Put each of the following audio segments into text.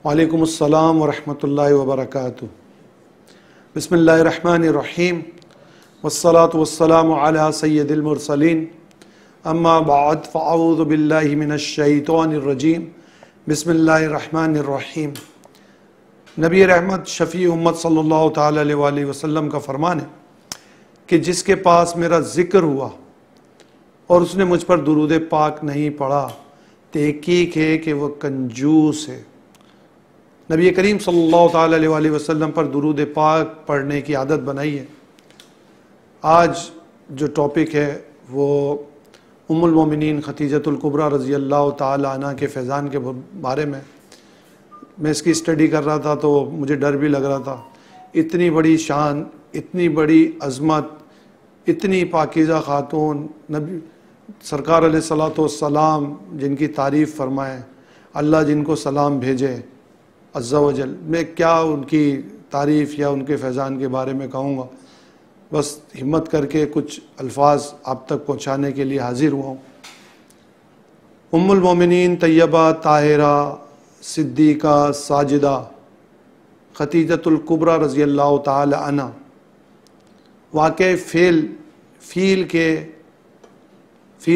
وعلیکم السلام ورحمۃ اللہ وبرکاتہ۔ بسم اللہ الرحمن الرحیم والصلاة والسلام علی سید المرسلین، اما بعد فاعوذ باللہ من الشیطان الرجیم، بسم اللہ الرحمن الرحیم۔ نبی رحمت شفیع امت صلی اللہ تعالیٰ علیہ وآلہ وسلم کا فرمان ہے کہ جس کے پاس میرا ذکر ہوا اور اس نے مجھ پر درود پاک نہیں پڑھا، تحقیق ہے کہ وہ کنجوس ہے۔ نبی کریم صلی اللہ تعالیٰ علیہ وآلہ وسلم پر درود پاک پڑھنے کی عادت بنائی ہے۔ آج جو ٹاپک ہے وہ ام المومنین خدیجۃ الکبریٰ رضی اللہ تعالیٰ عنہ کے فیضان کے بارے میں اس کی اسٹڈی کر رہا تھا تو مجھے ڈر بھی لگ رہا تھا۔ اتنی بڑی شان، اتنی بڑی عظمت، اتنی پاکیزہ خاتون، نبی سرکار علیہ الصلوۃ والسلام جن کی تعریف فرمائے، اللہ جن کو سلام بھیجے عز و جل، میں کیا ان کی تعریف یا ان کے فیضان کے بارے میں کہوں گا۔ بس ہمت کر کے کچھ الفاظ آپ تک پہنچانے کے لیے حاضر ہوا ہوں۔ ام المومنین طیبہ طاہرہ صدیقہ ساجدہ خدیجۃ الکبریٰ رضی اللہ تعالی عنہ واقع فیل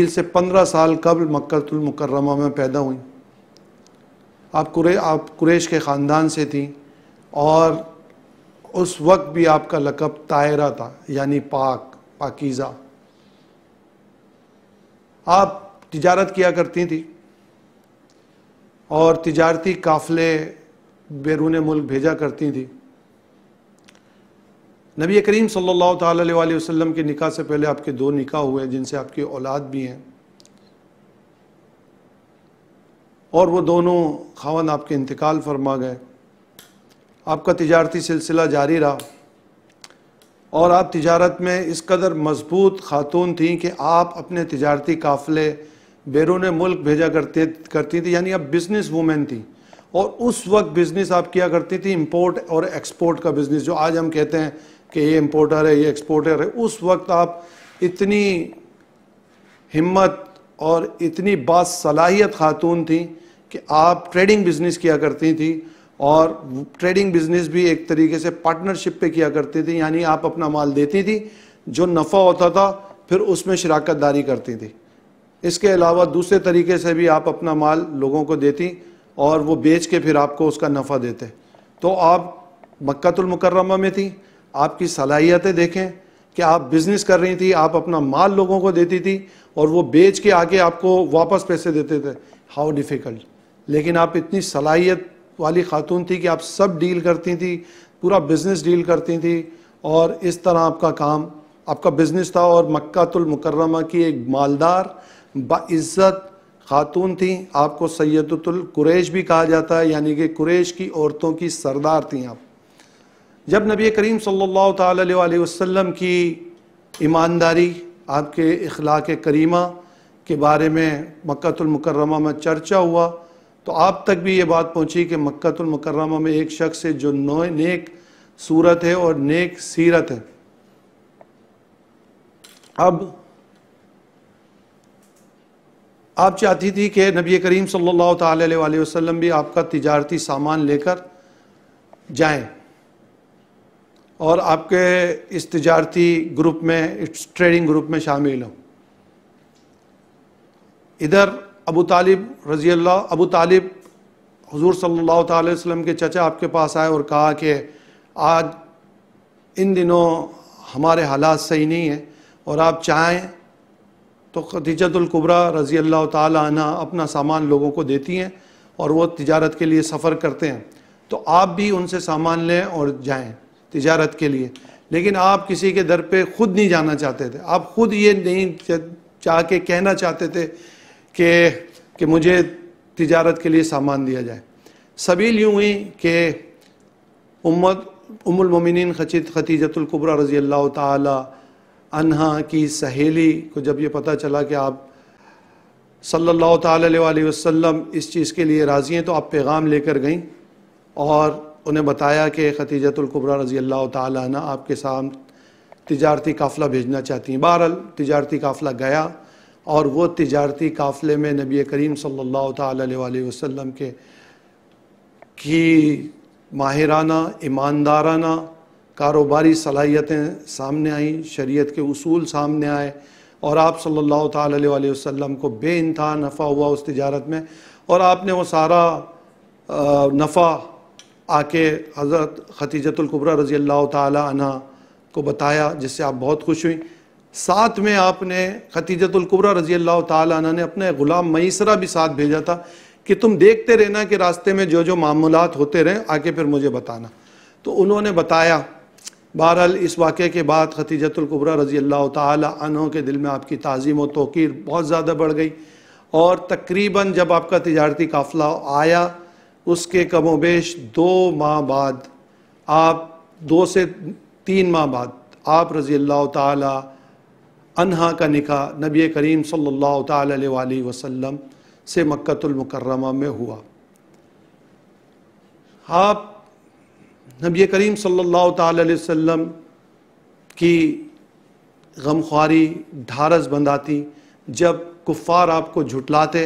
سے 15 سال قبل مکہ المکرمہ میں پیدا ہوئیں۔ آپ قریش کے خاندان سے تھیں اور اس وقت بھی آپ کا لقب طاہرہ تھا، یعنی پاکیزہ۔ آپ تجارت کیا کرتی تھیں اور تجارتی قافلے بیرون ملک بھیجا کرتی تھیں۔ نبی کریم صلی اللہ تعالیٰ علیہ وآلہ وسلم کے نکاح سے پہلے آپ کے 2 نکاح ہوئے جن سے آپ کی اولاد بھی ہیں، اور وہ دونوں خاوند آپ کے انتقال فرما گئے۔ آپ کا تجارتی سلسلہ جاری رہا اور آپ تجارت میں اس قدر مضبوط خاتون تھیں کہ آپ اپنے تجارتی قافلے بیرون ملک بھیجا کرتی تھیں، یعنی آپ بزنس وومن تھیں۔ اور اس وقت بزنس آپ کیا کرتی تھیں امپورٹ اور ایکسپورٹ کا بزنس، جو آج ہم کہتے ہیں کہ یہ امپورٹر ہے، یہ ایکسپورٹر ہے۔ اس وقت آپ اتنی ہمت اور اتنی باصلاحیت خاتون تھیں کہ آپ ٹریڈنگ بزنس کیا کرتی تھیں، اور ٹریڈنگ بزنس بھی ایک طریقے سے پارٹنرشپ پہ کیا کرتی تھیں، یعنی آپ اپنا مال دیتی تھی، جو نفع ہوتا تھا پھر اس میں شراکت داری کرتی تھی۔ اس کے علاوہ دوسرے طریقے سے بھی آپ اپنا مال لوگوں کو دیتی اور وہ بیچ کے پھر آپ کو اس کا نفع دیتے۔ تو آپ مکہ المکرمہ میں تھیں، آپ کی صلاحیتیں دیکھیں کہ آپ بزنس کر رہی تھی، آپ اپنا مال لوگوں کو دیتی تھی اور وہ بیچ کے آگے آپ کو واپس پیسے دیتے تھے۔ How difficult! لیکن آپ اتنی صلاحیت والی خاتون تھی کہ آپ سب ڈیل کرتی تھی، پورا بزنس ڈیل کرتی تھی، اور اس طرح آپ کا کام، آپ کا بزنس تھا۔ اور مکہ المکرمہ کی ایک مالدار باعزت خاتون تھیں۔ آپ کو سیدۃ القریش بھی کہا جاتا ہے، یعنی کہ قریش کی عورتوں کی سردار تھیں آپ۔ جب نبی کریم صلی اللہ تعالیٰ علیہ وآلہ وسلم کی ایمانداری، آپ کے اخلاق کریمہ کے بارے میں مکہ المکرمہ میں چرچا ہوا تو آپ تک بھی یہ بات پہنچی کہ مکہ المکرمہ میں ایک شخص ہے جو نیک صورت ہے اور نیک سیرت ہے۔ اب آپ چاہتی تھی کہ نبی کریم صلی اللہ تعالیٰ علیہ وآلہ وسلم بھی آپ کا تجارتی سامان لے کر جائیں اور آپ کے اس تجارتی گروپ میں، اس ٹریڈنگ گروپ میں شامل ہوں۔ ادھر ابو طالب حضور صلی اللہ تعالی علیہ وسلم کے چچا آپ کے پاس آئے اور کہا کہ آج ان دنوں ہمارے حالات صحیح نہیں ہیں اور آپ چاہیں تو خدیجۃ الکبریٰ رضی اللہ تعالی عنہ اپنا سامان لوگوں کو دیتی ہیں اور وہ تجارت کے لیے سفر کرتے ہیں، تو آپ بھی ان سے سامان لیں اور جائیں تجارت کے لیے۔ لیکن آپ کسی کے در پہ خود نہیں جانا چاہتے تھے، آپ خود یہ نہیں چاہ کے کہنا چاہتے تھے کہ مجھے تجارت کے لیے سامان دیا جائے۔ سبیل یوں ہوئی کہ ام المومنین خدیجۃ الکبریٰ رضی اللہ تعالی عنہا کی سہیلی کو جب یہ پتہ چلا کہ آپ صلی اللہ تعالی علیہ وآلہ وسلم اس چیز کے لیے راضی ہیں، تو آپ پیغام لے کر گئیں اور انہیں بتایا کہ خدیجۃ الکبریٰ رضی اللہ تعالی عنہ آپ کے ساتھ تجارتی قافلہ بھیجنا چاہتی ہیں۔ بہرحال تجارتی قافلہ گیا اور وہ تجارتی قافلے میں نبی کریم صلی اللہ تعالی علیہ وآلہ وسلم کی ماہرانہ ایماندارانہ کاروباری صلاحیتیں سامنے آئیں، شریعت کے اصول سامنے آئے، اور آپ صلی اللہ تعالیٰ علیہ وسلم کو بے انتہا نفع ہوا اس تجارت میں، اور آپ نے وہ سارا نفع آ کے حضرت خدیجۃ الکبریٰ رضی اللہ تعالیٰ عنہ کو بتایا، جس سے آپ بہت خوش ہوئیں۔ ساتھ میں آپ نے خدیجۃ الکبریٰ رضی اللہ تعالیٰ عنہ نے اپنے غلام میسرہ بھی ساتھ بھیجا تھا کہ تم دیکھتے رہنا کہ راستے میں جو جو معاملات ہوتے رہیں آ کے پھر مجھے بتانا۔ تو انہوں نے بتایا۔ بہرحال اس واقعے کے بعد خدیجۃ الکبریٰ رضی اللہ تعالی عنہ کے دل میں آپ کی تعظیم و توقیر بہت زیادہ بڑھ گئی، اور تقریباً جب آپ کا تجارتی قافلہ آیا اس کے کم و بیش 2 ماہ بعد، آپ 2 سے 3 ماہ بعد آپ رضی اللہ تعالی عنہ کا نکاح نبی کریم صلی اللہ تعالی علیہ وآلہ وسلم سے مکۃ المکرمہ میں ہوا۔ آپ نبی کریم صلی اللہ تعالی علیہ وسلم کی غمخواری ڈھارس بنداتی، جب کفار آپ کو جھٹلاتے،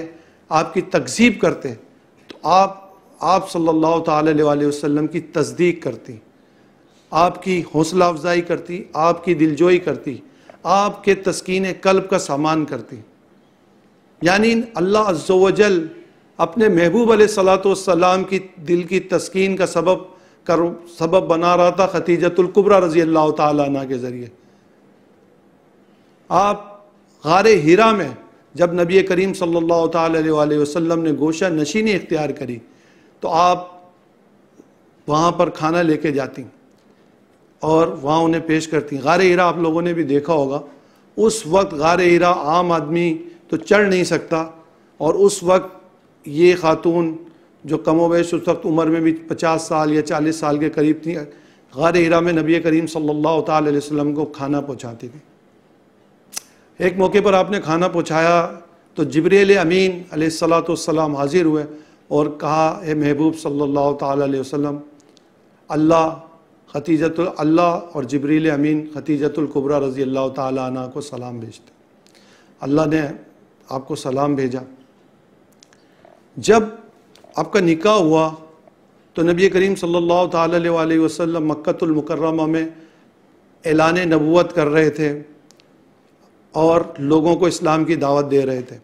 آپ کی تکذیب کرتے، تو آپ صلی اللہ تعالی علیہ وآلہ وسلم کی تصدیق کرتی، آپ کی حوصلہ افزائی کرتی، آپ کی دلجوئی کرتی، آپ کے تسکین قلب کا سامان کرتی۔ یعنی اللہ عز و جل اپنے محبوب علیہ الصلوۃ والسلام کی دل کی تسکین کا سبب بنا رہا تھا خدیجۃ الکبریٰ رضی اللہ تعالیٰ عنہ کے ذریعے۔ آپ غار حرا میں جب نبی کریم صلی اللہ تعالی علیہ وآلہ وسلم نے گوشہ نشینی اختیار کری تو آپ وہاں پر کھانا لے کے جاتی اور وہاں انہیں پیش کرتی۔ غار حرا آپ لوگوں نے بھی دیکھا ہوگا، اس وقت غار حرا عام آدمی تو چڑھ نہیں سکتا، اور اس وقت یہ خاتون جو کم و بیش اس وقت عمر میں بھی 50 سال یا 40 سال کے قریب تھی، غار حرا میں نبی کریم صلی اللہ تعالی علیہ وسلم کو کھانا پہنچاتی تھی۔ ایک موقع پر آپ نے کھانا پہنچایا تو جبریل امین علیہ الصلوۃ والسلام حاضر ہوئے اور کہا، اے محبوب صلی اللہ تعالی علیہ وسلم، اللہ اور جبریل امین خدیجۃ الکبریٰ رضی اللہ تعالی عنہ کو سلام بھیجتے۔ اللہ نے آپ کو سلام بھیجا۔ جب آپ کا نکاح ہوا تو نبی کریم صلی اللہ تعالی علیہ وآلہ وسلم مکۃ المکرمہ میں اعلان نبوت کر رہے تھے اور لوگوں کو اسلام کی دعوت دے رہے تھے۔